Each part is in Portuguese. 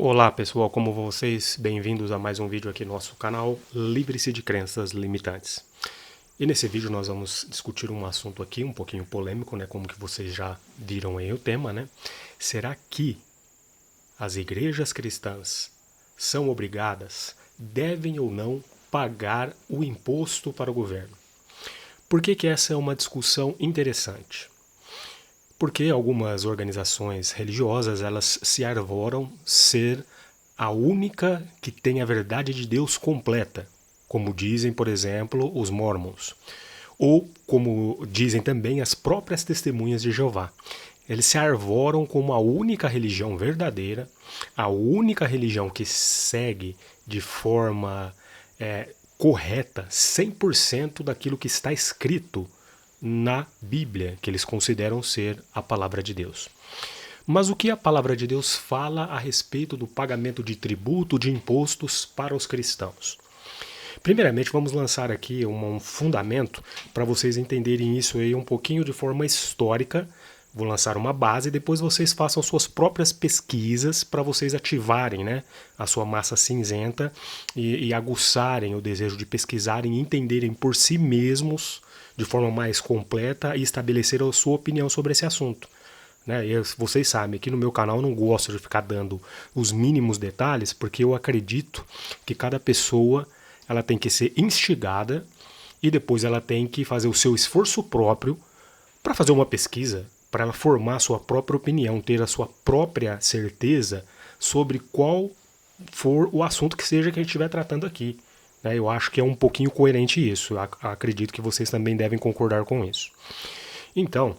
Olá pessoal, como vão vocês? Bem-vindos a mais um vídeo aqui no nosso canal Livre-se de Crenças Limitantes. E nesse vídeo nós vamos discutir um assunto aqui um pouquinho polêmico, né? Como que vocês já viram aí o tema, né? Será que as igrejas cristãs são obrigadas, devem ou não pagar o imposto para o governo? Por que essa é uma discussão interessante? Porque algumas organizações religiosas, elas se arvoram ser a única que tem a verdade de Deus completa, como dizem, por exemplo, os Mormons, ou como dizem também as próprias testemunhas de Jeová. Eles se arvoram como a única religião verdadeira, a única religião que segue de forma correta 100% daquilo que está escrito na Bíblia, que eles consideram ser a palavra de Deus. Mas o que a palavra de Deus fala a respeito do pagamento de tributo, de impostos para os cristãos? Primeiramente, vamos lançar aqui um fundamento para vocês entenderem isso aí um pouquinho de forma histórica. Vou lançar uma base e depois vocês façam suas próprias pesquisas para vocês ativarem, né, a sua massa cinzenta e aguçarem o desejo de pesquisarem e entenderem por si mesmos de forma mais completa e estabelecer a sua opinião sobre esse assunto. Né? E vocês sabem que no meu canal eu não gosto de ficar dando os mínimos detalhes, porque eu acredito que cada pessoa ela tem que ser instigada e depois ela tem que fazer o seu esforço próprio para fazer uma pesquisa, para ela formar a sua própria opinião, ter a sua própria certeza sobre qual for o assunto que seja que a gente estiver tratando aqui. Eu acho que é um pouquinho coerente isso. Acredito que vocês também devem concordar com isso. Então,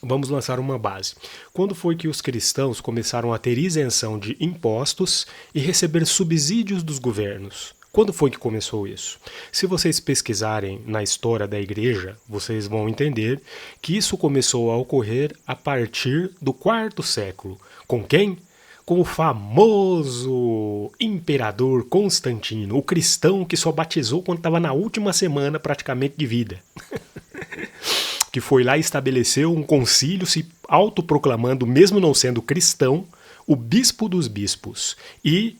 vamos lançar uma base. Quando foi que os cristãos começaram a ter isenção de impostos e receber subsídios dos governos? Quando foi que começou isso? Se vocês pesquisarem na história da igreja, vocês vão entender que isso começou a ocorrer a partir do quarto século. Com quem? Com o famoso imperador Constantino, o cristão que só batizou quando estava na última semana praticamente de vida. Que foi lá e estabeleceu um concílio se autoproclamando, mesmo não sendo cristão, o bispo dos bispos. E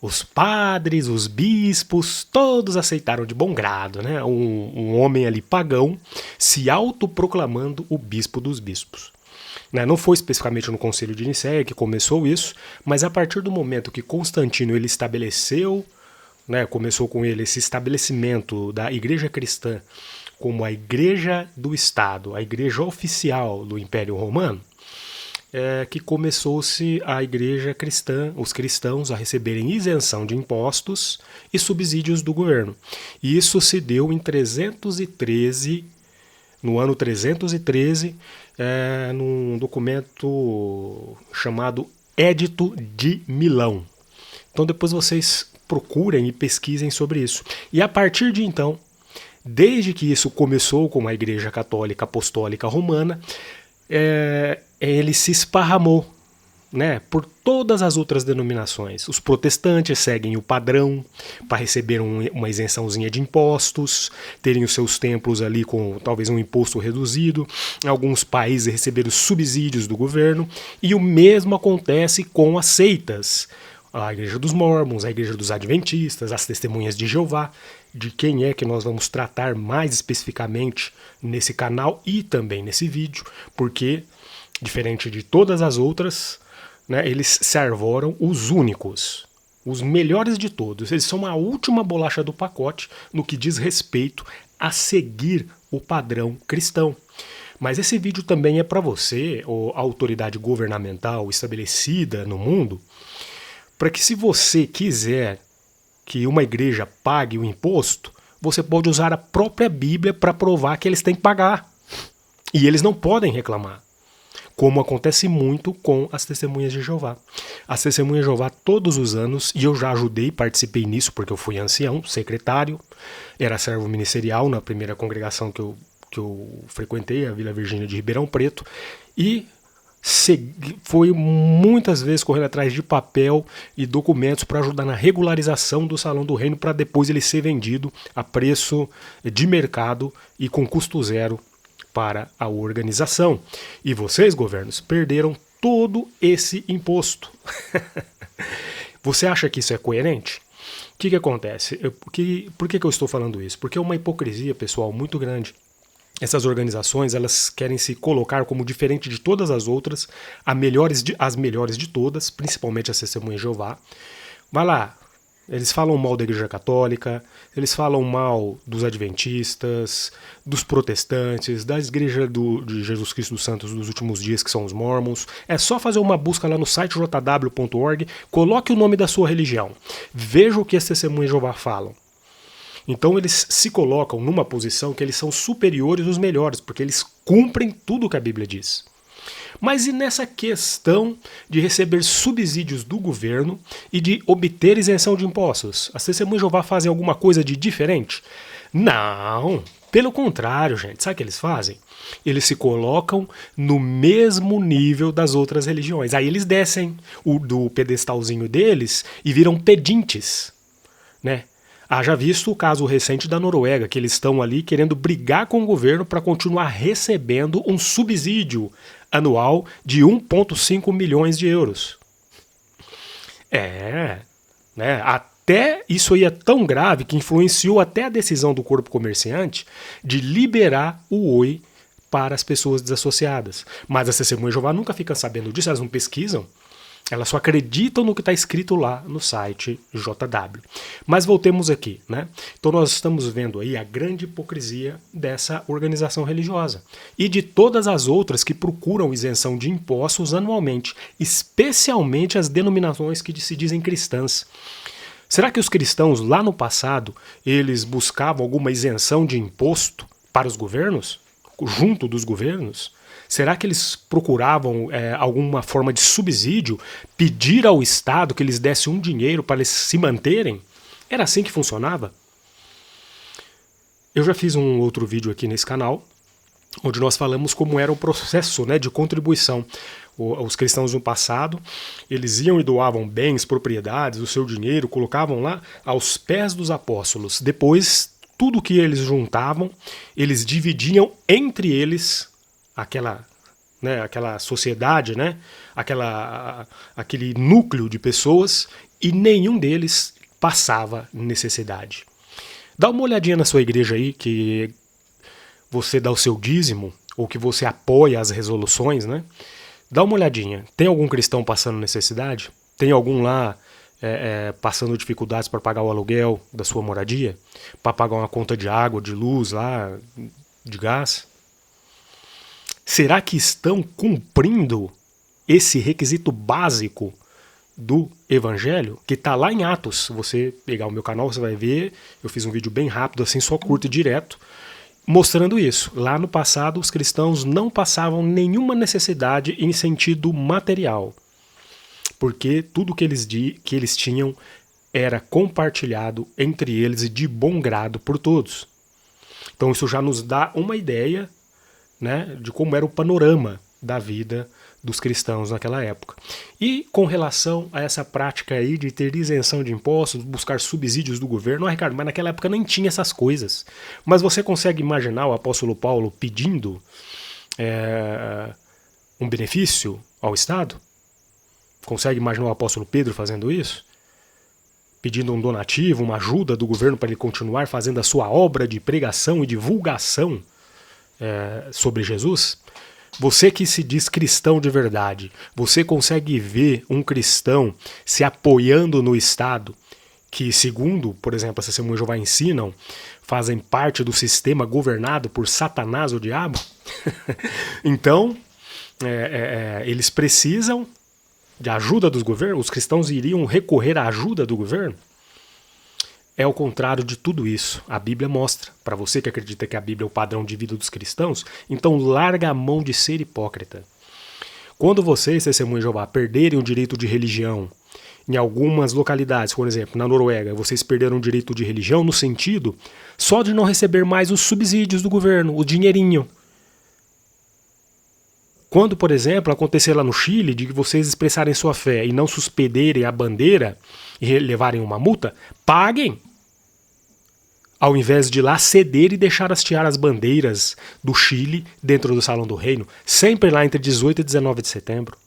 os padres, os bispos, todos aceitaram de bom grado, né? Um homem ali pagão se autoproclamando o bispo dos bispos. Não foi especificamente no Concílio de Nicéia que começou isso, mas a partir do momento que Constantino ele estabeleceu, começou com ele esse estabelecimento da igreja cristã como a igreja do Estado, a igreja oficial do Império Romano, que começou-se a igreja cristã, os cristãos a receberem isenção de impostos e subsídios do governo. E isso se deu em 313, no ano 313, num documento chamado Édito de Milão. Então depois vocês procurem e pesquisem sobre isso. E a partir de então, desde que isso começou com a Igreja Católica Apostólica Romana, ele se esparramou, por todas as outras denominações. Os protestantes seguem o padrão para receber uma isençãozinha de impostos, terem os seus templos ali com talvez um imposto reduzido, alguns países receberam subsídios do governo, e o mesmo acontece com as seitas. A igreja dos Mormons, a igreja dos Adventistas, as testemunhas de Jeová, de quem é que nós vamos tratar mais especificamente nesse canal e também nesse vídeo, porque, diferente de todas as outras, eles se arvoram os únicos, os melhores de todos. Eles são a última bolacha do pacote no que diz respeito a seguir o padrão cristão. Mas esse vídeo também é para você, ou autoridade governamental estabelecida no mundo, para que se você quiser que uma igreja pague o imposto, você pode usar a própria Bíblia para provar que eles têm que pagar. E eles não podem reclamar. Como acontece muito com as testemunhas de Jeová. As testemunhas de Jeová todos os anos, e eu já ajudei, participei nisso porque eu fui ancião, secretário, era servo ministerial na primeira congregação que eu frequentei, a Vila Virgínia de Ribeirão Preto, e foi muitas vezes correndo atrás de papel e documentos para ajudar na regularização do Salão do Reino para depois ele ser vendido a preço de mercado e com custo zero para a organização. E vocês, governos, perderam todo esse imposto. Você acha que isso é coerente? O que acontece? Por que eu estou falando isso? Porque é uma hipocrisia, pessoal, muito grande. Essas organizações, elas querem se colocar como diferente de todas as outras, as melhores de todas, principalmente as Testemunhas de Jeová. Vai lá, eles falam mal da Igreja Católica, eles falam mal dos Adventistas, dos protestantes, da Igreja de Jesus Cristo dos Santos dos Últimos Dias, que são os Mormons. É só fazer uma busca lá no site jw.org, coloque o nome da sua religião, veja o que as Testemunhas de Jeová falam. Então eles se colocam numa posição que eles são superiores aos melhores, porque eles cumprem tudo o que a Bíblia diz. Mas e nessa questão de receber subsídios do governo e de obter isenção de impostos? As Testemunhas de Jeová fazem alguma coisa de diferente? Não, pelo contrário, gente. Sabe o que eles fazem? Eles se colocam no mesmo nível das outras religiões. Aí eles descem do pedestalzinho deles e viram pedintes, né? Haja visto o caso recente da Noruega, que eles estão ali querendo brigar com o governo para continuar recebendo um subsídio anual de 1,5 milhões de euros. Né? Até isso aí é tão grave que influenciou até a decisão do corpo comerciante de liberar o Oi para as pessoas desassociadas. Mas as Testemunhas de Jeová nunca ficam sabendo disso, elas não pesquisam. Elas só acreditam no que está escrito lá no site JW. Mas voltemos aqui, né? Então nós estamos vendo aí a grande hipocrisia dessa organização religiosa e de todas as outras que procuram isenção de impostos anualmente, especialmente as denominações que se dizem cristãs. Será que os cristãos lá no passado eles buscavam alguma isenção de imposto para os governos, junto dos governos? Será que eles procuravam alguma forma de subsídio, pedir ao Estado que eles dessem um dinheiro para eles se manterem? Era assim que funcionava? Eu já fiz um outro vídeo aqui nesse canal, onde nós falamos como era o processo, né, de contribuição. Os cristãos no passado, eles iam e doavam bens, propriedades, o seu dinheiro, colocavam lá aos pés dos apóstolos. Depois, tudo que eles juntavam, eles dividiam entre eles aquela sociedade, né? Aquele núcleo de pessoas, e nenhum deles passava necessidade. Dá uma olhadinha na sua igreja aí, que você dá o seu dízimo, ou que você apoia as resoluções, né? Dá uma olhadinha. Tem algum cristão passando necessidade? Tem algum lá passando dificuldades para pagar o aluguel da sua moradia? Para pagar uma conta de água, de luz lá, de gás? Será que estão cumprindo esse requisito básico do Evangelho? Que está lá em Atos. Se você pegar o meu canal, você vai ver. Eu fiz um vídeo bem rápido, assim, só curto e direto, mostrando isso. Lá no passado, os cristãos não passavam nenhuma necessidade em sentido material, porque tudo que eles tinham era compartilhado entre eles e de bom grado por todos. Então isso já nos dá uma ideia, né, de como era o panorama da vida dos cristãos naquela época. E com relação a essa prática aí de ter isenção de impostos, buscar subsídios do governo, Ricardo, mas naquela época nem tinha essas coisas. Mas você consegue imaginar o apóstolo Paulo pedindo um benefício ao Estado? Consegue imaginar o apóstolo Pedro fazendo isso? Pedindo um donativo, uma ajuda do governo para ele continuar fazendo a sua obra de pregação e divulgação sobre Jesus? Você que se diz cristão de verdade, você consegue ver um cristão se apoiando no Estado, que segundo, por exemplo, as Testemunhas de Jeová ensinam, fazem parte do sistema governado por Satanás, o diabo? Então, eles precisam de ajuda dos governos? Os cristãos iriam recorrer à ajuda do governo? É o contrário de tudo isso. A Bíblia mostra. Para você que acredita que a Bíblia é o padrão de vida dos cristãos, então larga a mão de ser hipócrita. Quando vocês, Testemunhas de Jeová, perderem o direito de religião, em algumas localidades, por exemplo, na Noruega, vocês perderam o direito de religião no sentido só de não receber mais os subsídios do governo, o dinheirinho. Quando, por exemplo, acontecer lá no Chile de que vocês expressarem sua fé e não suspenderem a bandeira e levarem uma multa, paguem. Ao invés de lá ceder e deixar hastear as bandeiras do Chile dentro do Salão do Reino, sempre lá entre 18 e 19 de setembro.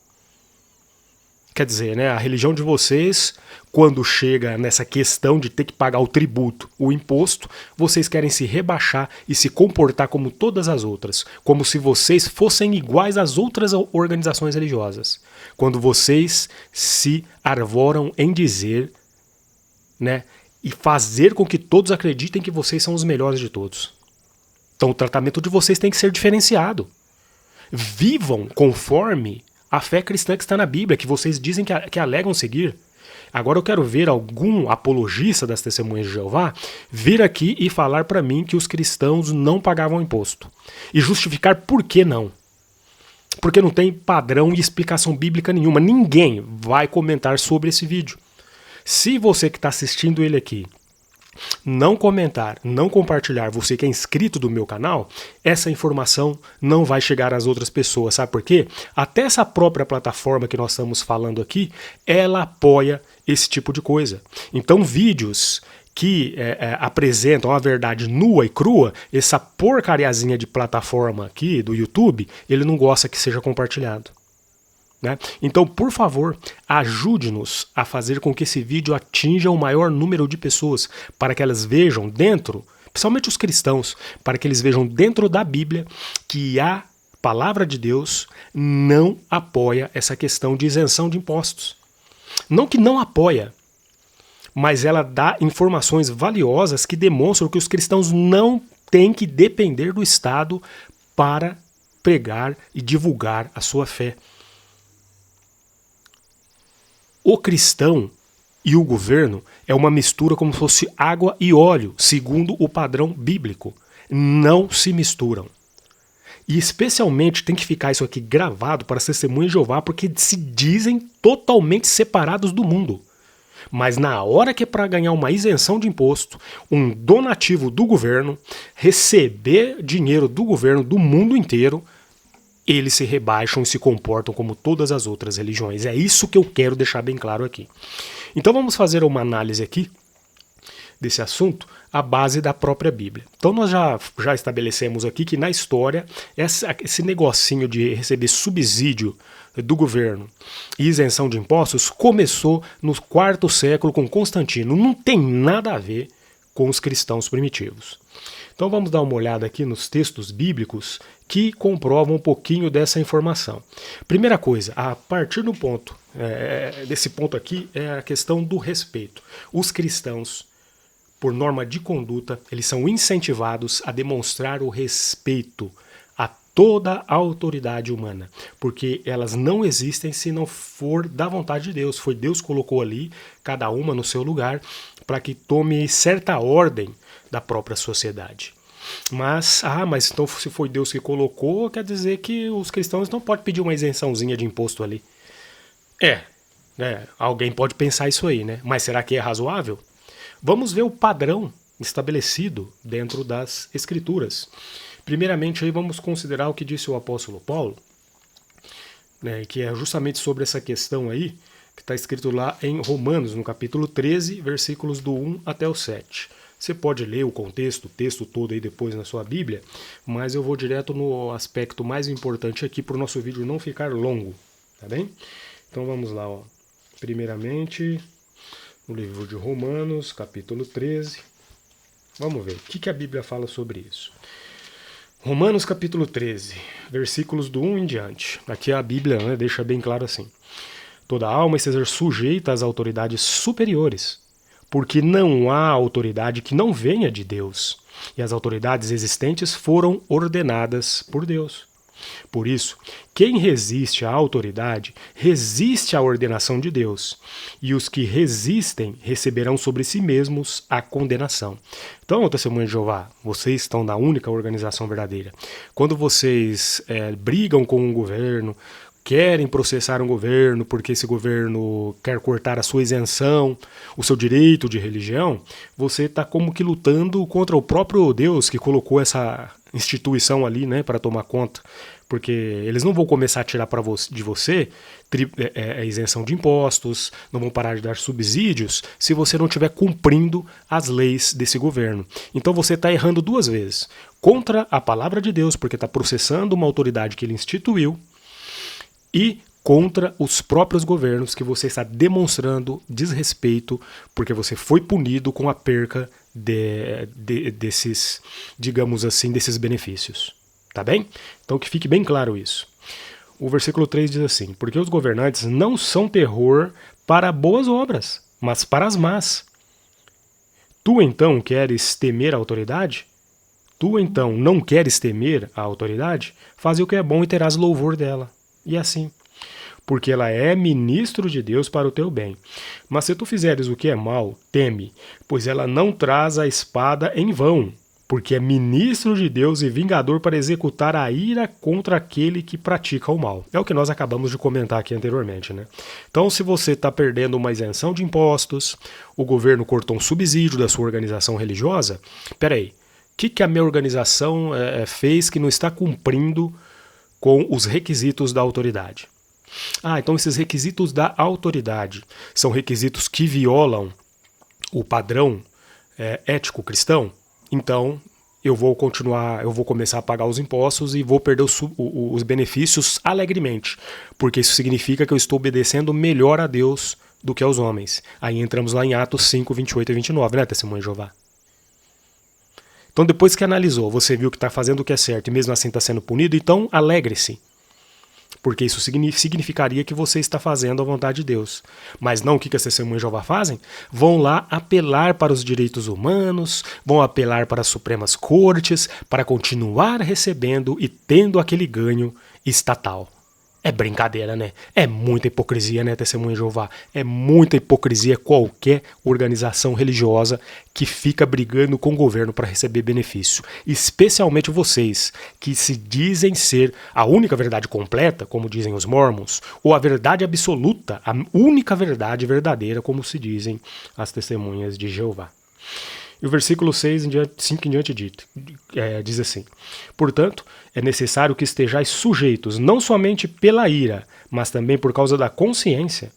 Quer dizer, né, a religião de vocês, quando chega nessa questão de ter que pagar o tributo, o imposto, vocês querem se rebaixar e se comportar como todas as outras, como se vocês fossem iguais às outras organizações religiosas. Quando vocês se arvoram em dizer, né, e fazer com que todos acreditem que vocês são os melhores de todos. Então o tratamento de vocês tem que ser diferenciado. Vivam conforme a fé cristã que está na Bíblia, que vocês dizem que alegam seguir. Agora eu quero ver algum apologista das Testemunhas de Jeová vir aqui e falar para mim que os cristãos não pagavam imposto. E justificar por que não. Porque não tem padrão e explicação bíblica nenhuma. Ninguém vai comentar sobre esse vídeo. Se você que está assistindo ele aqui não comentar, não compartilhar, você que é inscrito do meu canal, essa informação não vai chegar às outras pessoas. Sabe por quê? Até essa própria plataforma que nós estamos falando aqui, ela apoia esse tipo de coisa. Então vídeos que apresentam a verdade nua e crua, essa porcariazinha de plataforma aqui do YouTube, ele não gosta que seja compartilhado. Né? Então, por favor, ajude-nos a fazer com que esse vídeo atinja o maior número de pessoas, para que elas vejam dentro, principalmente os cristãos, para que eles vejam dentro da Bíblia que a palavra de Deus não apoia essa questão de isenção de impostos. Não que não apoia, mas ela dá informações valiosas que demonstram que os cristãos não têm que depender do Estado para pregar e divulgar a sua fé. O cristão e o governo é uma mistura como se fosse água e óleo, segundo o padrão bíblico. Não se misturam. E especialmente tem que ficar isso aqui gravado para as Testemunhas de Jeová, porque se dizem totalmente separados do mundo. Mas na hora que é para ganhar uma isenção de imposto, um donativo do governo, receber dinheiro do governo do mundo inteiro, eles se rebaixam e se comportam como todas as outras religiões. É isso que eu quero deixar bem claro aqui. Então vamos fazer uma análise aqui desse assunto à base da própria Bíblia. Então nós já estabelecemos aqui que na história esse negocinho de receber subsídio do governo e isenção de impostos começou no 4º século com Constantino. Não tem nada a ver com os cristãos primitivos. Então vamos dar uma olhada aqui nos textos bíblicos que comprovam um pouquinho dessa informação. Primeira coisa, a partir do ponto, desse ponto aqui, é a questão do respeito. Os cristãos, por norma de conduta, eles são incentivados a demonstrar o respeito a toda a autoridade humana, porque elas não existem se não for da vontade de Deus. Foi Deus que colocou ali, cada uma no seu lugar, para que tome certa ordem da própria sociedade. Mas então se foi Deus que colocou, quer dizer que os cristãos não podem pedir uma isençãozinha de imposto ali. Alguém pode pensar isso aí, né? Mas será que é razoável? Vamos ver o padrão estabelecido dentro das Escrituras. Primeiramente, aí vamos considerar o que disse o apóstolo Paulo, né, que é justamente sobre essa questão aí, que está escrito lá em Romanos, no capítulo 13, versículos do 1 até o 7. Você pode ler o contexto, o texto todo aí depois na sua Bíblia, mas eu vou direto no aspecto mais importante aqui para o nosso vídeo não ficar longo, tá bem? Então vamos lá, ó. Primeiramente, no livro de Romanos, capítulo 13. Vamos ver, o que a Bíblia fala sobre isso. Romanos capítulo 13, versículos do 1 em diante. Aqui a Bíblia, né, deixa bem claro assim. Toda alma esteja sujeita às autoridades superiores, porque não há autoridade que não venha de Deus, e as autoridades existentes foram ordenadas por Deus. Por isso, quem resiste à autoridade, resiste à ordenação de Deus, e os que resistem receberão sobre si mesmos a condenação. Então, Testemunha de Jeová, vocês estão na única organização verdadeira. Quando vocês brigam com o governo, querem processar um governo porque esse governo quer cortar a sua isenção, o seu direito de religião, você está como que lutando contra o próprio Deus que colocou essa instituição ali, né, para tomar conta, porque eles não vão começar a tirar de você isenção de impostos, não vão parar de dar subsídios se você não estiver cumprindo as leis desse governo. Então você está errando duas vezes, contra a palavra de Deus, porque está processando uma autoridade que ele instituiu, e contra os próprios governos que você está demonstrando desrespeito porque você foi punido com a perca desses, digamos assim, desses benefícios. Tá bem? Então que fique bem claro isso. O versículo 3 diz assim: porque os governantes não são terror para boas obras, mas para as más. Tu então queres temer a autoridade? Tu então não queres temer a autoridade? Faze o que é bom e terás louvor dela. E assim, porque ela é ministro de Deus para o teu bem. Mas se tu fizeres o que é mal, teme, pois ela não traz a espada em vão, porque é ministro de Deus e vingador para executar a ira contra aquele que pratica o mal. É o que nós acabamos de comentar aqui anteriormente, né? Então, se você está perdendo uma isenção de impostos, o governo cortou um subsídio da sua organização religiosa, peraí, o que a minha organização fez que não está cumprindo com os requisitos da autoridade? Então esses requisitos da autoridade são requisitos que violam o padrão ético cristão? Então eu vou começar a pagar os impostos e vou perder os benefícios alegremente, porque isso significa que eu estou obedecendo melhor a Deus do que aos homens. Aí entramos lá em Atos 5, 28 e 29, né, Testemunha de Jeová? Então depois que analisou, você viu que está fazendo o que é certo e mesmo assim está sendo punido, então alegre-se. Porque isso significaria que você está fazendo a vontade de Deus. Mas não o que as Testemunhas de Jeová fazem? Vão lá apelar para os direitos humanos, vão apelar para as Supremas Cortes, para continuar recebendo e tendo aquele ganho estatal. É brincadeira, né? É muita hipocrisia, né, Testemunha de Jeová? É muita hipocrisia qualquer organização religiosa que fica brigando com o governo para receber benefício. Especialmente vocês, que se dizem ser a única verdade completa, como dizem os mormons, ou a verdade absoluta, a única verdade verdadeira, como se dizem as Testemunhas de Jeová. E o versículo 5 em diante diz assim: portanto, é necessário que estejais sujeitos não somente pela ira, mas também por causa da consciência.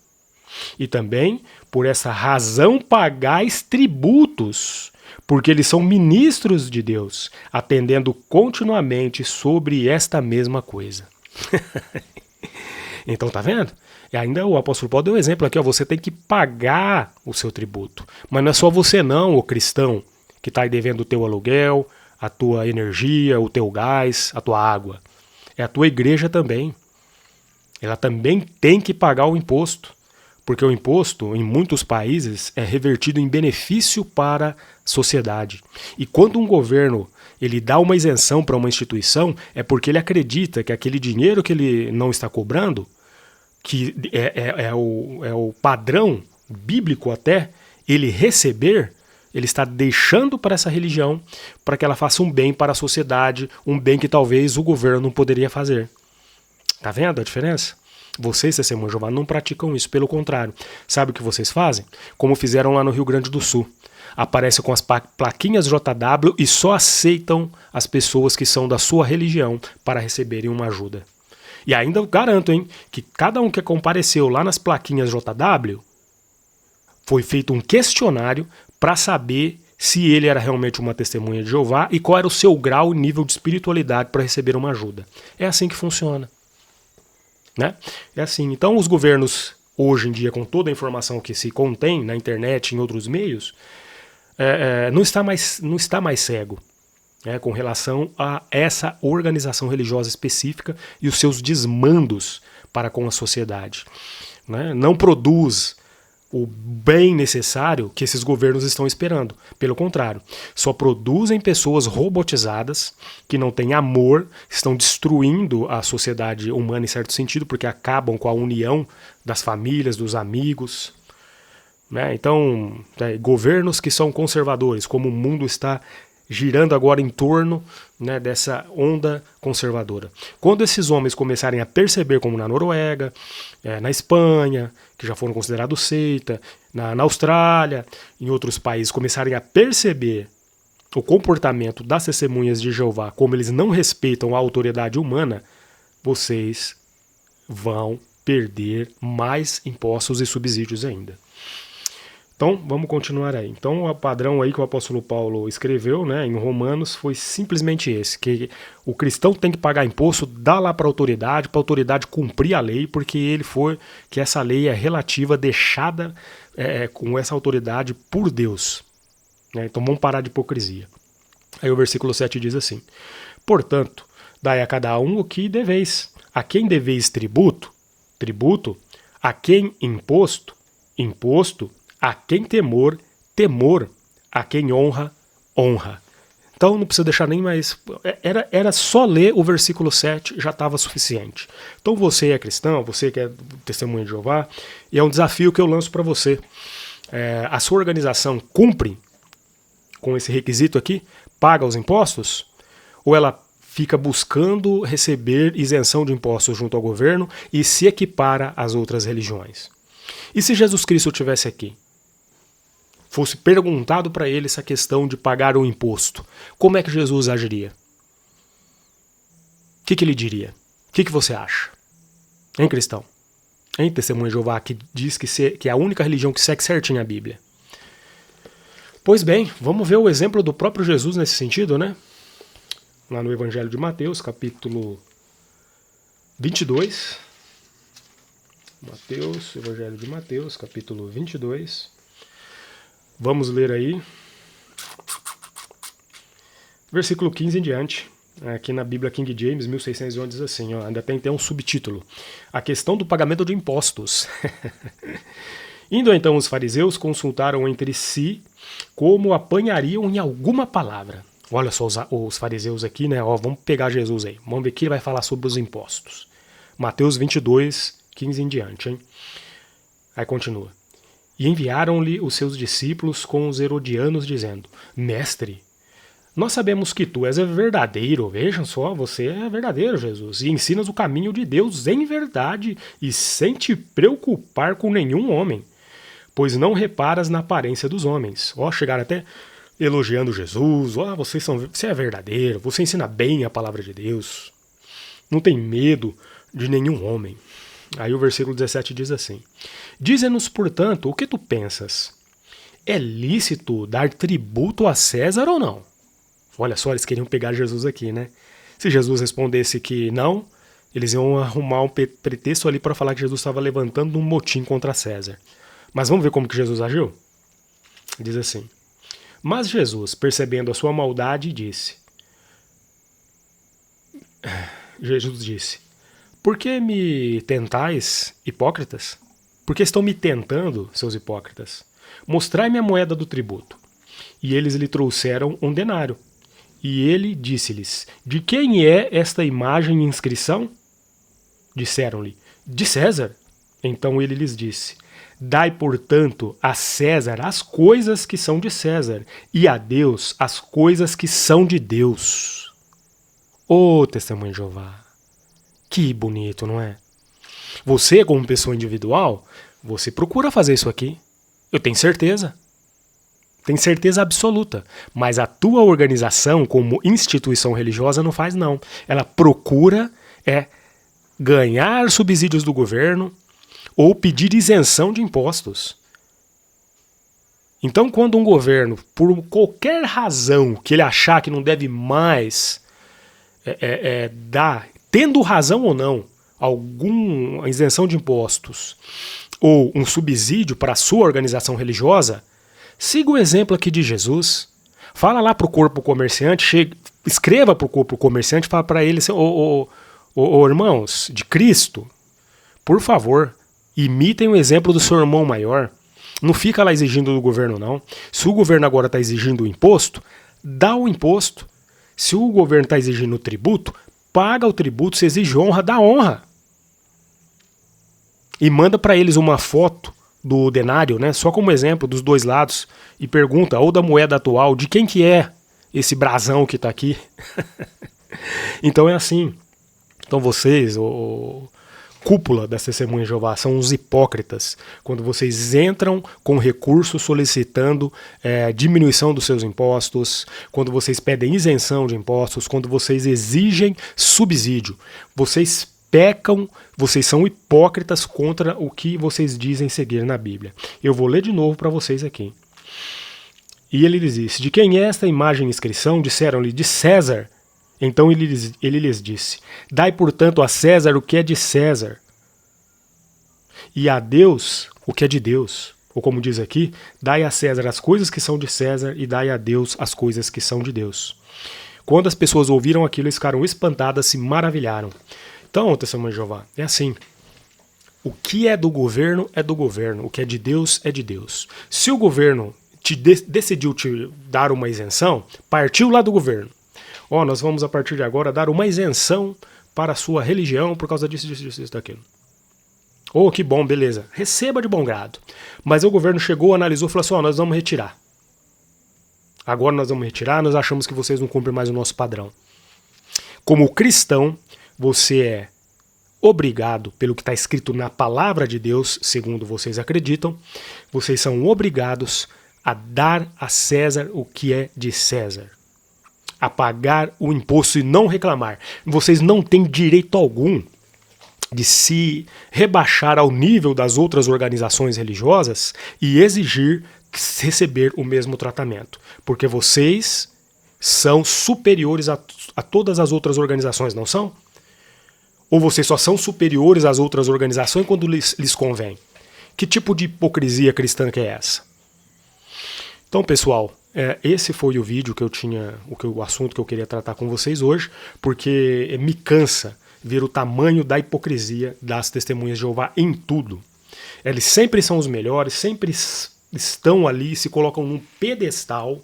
E também, por essa razão, pagais tributos, porque eles são ministros de Deus, atendendo continuamente sobre esta mesma coisa. Então, tá vendo? E ainda o apóstolo Paulo deu um exemplo aqui, você tem que pagar o seu tributo. Mas não é só você não, o cristão, que está aí devendo o teu aluguel, a tua energia, o teu gás, a tua água. É a tua igreja também. Ela também tem que pagar o imposto. Porque o imposto, em muitos países, é revertido em benefício para a sociedade. E quando um governo ele dá uma isenção para uma instituição, é porque ele acredita que aquele dinheiro que ele não está cobrando, que é o padrão bíblico até, ele receber, ele está deixando para essa religião para que ela faça um bem para a sociedade, um bem que talvez o governo não poderia fazer. Tá vendo a diferença? Vocês, Testemunhas de Jeová, não praticam isso, pelo contrário. Sabe o que vocês fazem? Como fizeram lá no Rio Grande do Sul. Aparecem com as plaquinhas JW e só aceitam as pessoas que são da sua religião para receberem uma ajuda. E ainda eu garanto, que cada um que compareceu lá nas plaquinhas JW, foi feito um questionário para saber se ele era realmente uma testemunha de Jeová e qual era o seu grau e nível de espiritualidade para receber uma ajuda. É assim que funciona. Né? É assim. Então os governos, hoje em dia, com toda a informação que se contém na internet e em outros meios, não está mais cego. Com relação a essa organização religiosa específica e os seus desmandos para com a sociedade. Né? Não produz o bem necessário que esses governos estão esperando. Pelo contrário, só produzem pessoas robotizadas que não têm amor, estão destruindo a sociedade humana em certo sentido, porque acabam com a união das famílias, dos amigos. Né? Então, governos que são conservadores, como o mundo está girando agora em torno, né, dessa onda conservadora. Quando esses homens começarem a perceber, como na Noruega, na Espanha, que já foram considerados seita, na Austrália, em outros países, começarem a perceber o comportamento das Testemunhas de Jeová, como eles não respeitam a autoridade humana, vocês vão perder mais impostos e subsídios ainda. Então, vamos continuar aí. Então, o padrão aí que o apóstolo Paulo escreveu, né, em Romanos, foi simplesmente esse, que o cristão tem que pagar imposto, dá lá para a autoridade cumprir a lei, porque ele foi, que essa lei é relativa, deixada com essa autoridade por Deus. Né? Então, vamos parar de hipocrisia. Aí o versículo 7 diz assim: portanto, dai a cada um o que deveis. A quem deveis tributo? Tributo. A quem imposto? Imposto. A quem temor? Temor. A quem honra? Honra. Então não precisa deixar nem mais... Era só ler o versículo 7, já estava suficiente. Então você é cristão, você que é testemunha de Jeová, e é um desafio que eu lanço para você. A sua organização cumpre com esse requisito aqui? Paga os impostos? Ou ela fica buscando receber isenção de impostos junto ao governo e se equipara às outras religiões? E se Jesus Cristo estivesse aqui? Fosse perguntado para ele essa questão de pagar o imposto, como é que Jesus agiria? O que ele diria? O que você acha? Hein, cristão? Hein, testemunha de Jeová, que diz que é a única religião que segue certinho a Bíblia? Pois bem, vamos ver o exemplo do próprio Jesus nesse sentido, né? Lá no Evangelho de Mateus, capítulo 22. Evangelho de Mateus, capítulo 22. Vamos ler aí. Versículo 15 em diante. Aqui na Bíblia King James, 1611, diz assim, ó, ainda tem um subtítulo. A questão do pagamento de impostos. Indo então os fariseus, consultaram entre si como apanhariam em alguma palavra. Olha só os fariseus aqui, né? Ó, vamos pegar Jesus aí. Vamos ver o que ele vai falar sobre os impostos. Mateus 22, 15 em diante, hein? Aí continua. E enviaram-lhe os seus discípulos com os herodianos, dizendo: Mestre, nós sabemos que tu és verdadeiro, vejam só, você é verdadeiro, Jesus, e ensinas o caminho de Deus em verdade e sem te preocupar com nenhum homem, pois não reparas na aparência dos homens. Ó, chegaram até elogiando Jesus, ó, você é verdadeiro, você ensina bem a palavra de Deus, não tem medo de nenhum homem. Aí o versículo 17 diz assim: Dize-nos, portanto, o que tu pensas? É lícito dar tributo a César ou não? Olha só, eles queriam pegar Jesus aqui, né? Se Jesus respondesse que não, eles iam arrumar um pretexto ali para falar que Jesus estava levantando um motim contra César. Mas vamos ver como que Jesus agiu? Diz assim: Mas Jesus, percebendo a sua maldade, disse... Jesus disse: Por que me tentais, hipócritas? Por que estão me tentando, seus hipócritas? Mostrai-me a moeda do tributo. E eles lhe trouxeram um denário. E ele disse-lhes: De quem é esta imagem e inscrição? Disseram-lhe: De César. Então ele lhes disse: Dai, portanto, a César as coisas que são de César, e a Deus as coisas que são de Deus. Ô, testemunho de Jeová, que bonito, não é? Você, como pessoa individual, você procura fazer isso aqui. Eu tenho certeza. Tenho certeza absoluta. Mas a tua organização, como instituição religiosa, não faz, não. Ela procura ganhar subsídios do governo ou pedir isenção de impostos. Então, quando um governo, por qualquer razão que ele achar que não deve mais dar, tendo razão ou não, alguma isenção de impostos ou um subsídio para a sua organização religiosa, siga o exemplo aqui de Jesus. Fala lá para o corpo comerciante, escreva para o corpo comerciante, fala para eles: irmãos de Cristo, por favor, imitem o exemplo do seu irmão maior. Não fica lá exigindo do governo, não. Se o governo agora está exigindo o imposto, dá o imposto. Se o governo está exigindo o tributo, paga o tributo. Se exige honra, dá honra. E manda para eles uma foto do denário, né, só como exemplo, dos dois lados, e pergunta, ou da moeda atual, de quem que é esse brasão que está aqui. Então é assim. Então vocês, cúpula das testemunhas de Jeová, são os hipócritas. Quando vocês entram com recurso solicitando diminuição dos seus impostos, quando vocês pedem isenção de impostos, quando vocês exigem subsídio, vocês pecam, vocês são hipócritas contra o que vocês dizem seguir na Bíblia. Eu vou ler de novo para vocês aqui. E ele lhes disse: de quem é esta imagem e inscrição? Disseram-lhe: de César. Então ele lhes disse: dai, portanto, a César o que é de César, e a Deus o que é de Deus. Ou como diz aqui, dai a César as coisas que são de César e dai a Deus as coisas que são de Deus. Quando as pessoas ouviram aquilo, eles ficaram espantadas, se maravilharam. Então, testemunho de Jeová, é assim. O que é do governo, o que é de Deus, é de Deus. Se o governo decidiu te dar uma isenção, partiu lá do governo. Nós vamos a partir de agora dar uma isenção para a sua religião por causa disso, daquilo. Que bom, beleza. Receba de bom grado. Mas o governo chegou, analisou e falou assim: nós vamos retirar. Agora nós vamos retirar, nós achamos que vocês não cumprem mais o nosso padrão. Como cristão, você é obrigado, pelo que está escrito na palavra de Deus, segundo vocês acreditam, vocês são obrigados a dar a César o que é de César. A pagar o imposto e não reclamar. Vocês não têm direito algum de se rebaixar ao nível das outras organizações religiosas e exigir receber o mesmo tratamento. Porque vocês são superiores a todas as outras organizações, não são? Ou vocês só são superiores às outras organizações quando lhes convém? Que tipo de hipocrisia cristã que é essa? Então, pessoal, esse foi o vídeo que eu tinha, o assunto que eu queria tratar com vocês hoje, porque me cansa ver o tamanho da hipocrisia das testemunhas de Jeová em tudo. Eles sempre são os melhores, sempre estão ali, se colocam num pedestal,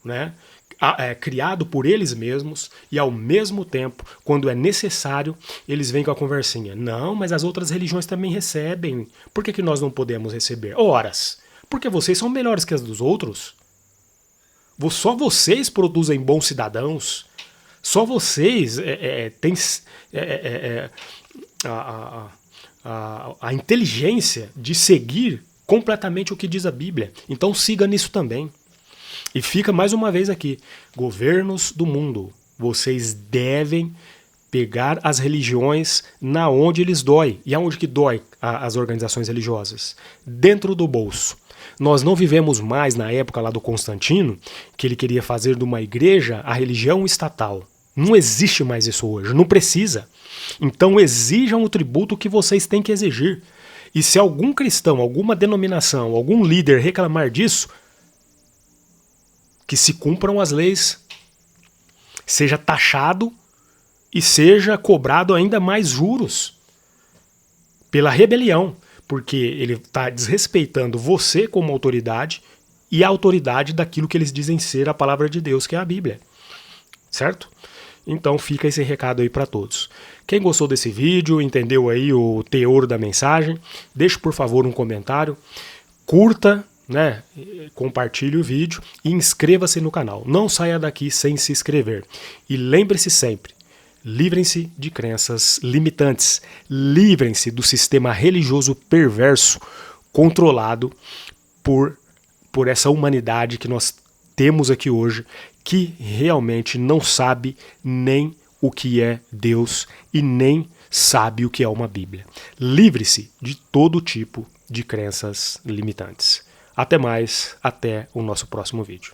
né, criado por eles mesmos, e ao mesmo tempo, quando é necessário, eles vêm com a conversinha. Não, mas as outras religiões também recebem. Por que nós não podemos receber? Horas, porque vocês são melhores que as dos outros. Só vocês produzem bons cidadãos. Só vocês têm a inteligência de seguir completamente o que diz a Bíblia. Então siga nisso também. E fica mais uma vez aqui: governos do mundo, vocês devem pegar as religiões na onde lhes dói. E aonde que dói as organizações religiosas? Dentro do bolso. Nós não vivemos mais na época lá do Constantino, que ele queria fazer de uma igreja a religião estatal. Não existe mais isso hoje, não precisa. Então exijam o tributo que vocês têm que exigir. E se algum cristão, alguma denominação, algum líder reclamar disso, que se cumpram as leis, seja taxado e seja cobrado ainda mais juros pela rebelião, porque ele está desrespeitando você como autoridade e a autoridade daquilo que eles dizem ser a palavra de Deus, que é a Bíblia. Certo? Então fica esse recado aí para todos. Quem gostou desse vídeo, entendeu aí o teor da mensagem, deixe por favor um comentário, curta, né, compartilhe o vídeo e inscreva-se no canal. Não saia daqui sem se inscrever. E lembre-se sempre, livrem-se de crenças limitantes, livrem-se do sistema religioso perverso controlado por essa humanidade que nós temos aqui hoje, que realmente não sabe nem o que é Deus e nem sabe o que é uma Bíblia. Livre-se de todo tipo de crenças limitantes. Até mais, até o nosso próximo vídeo.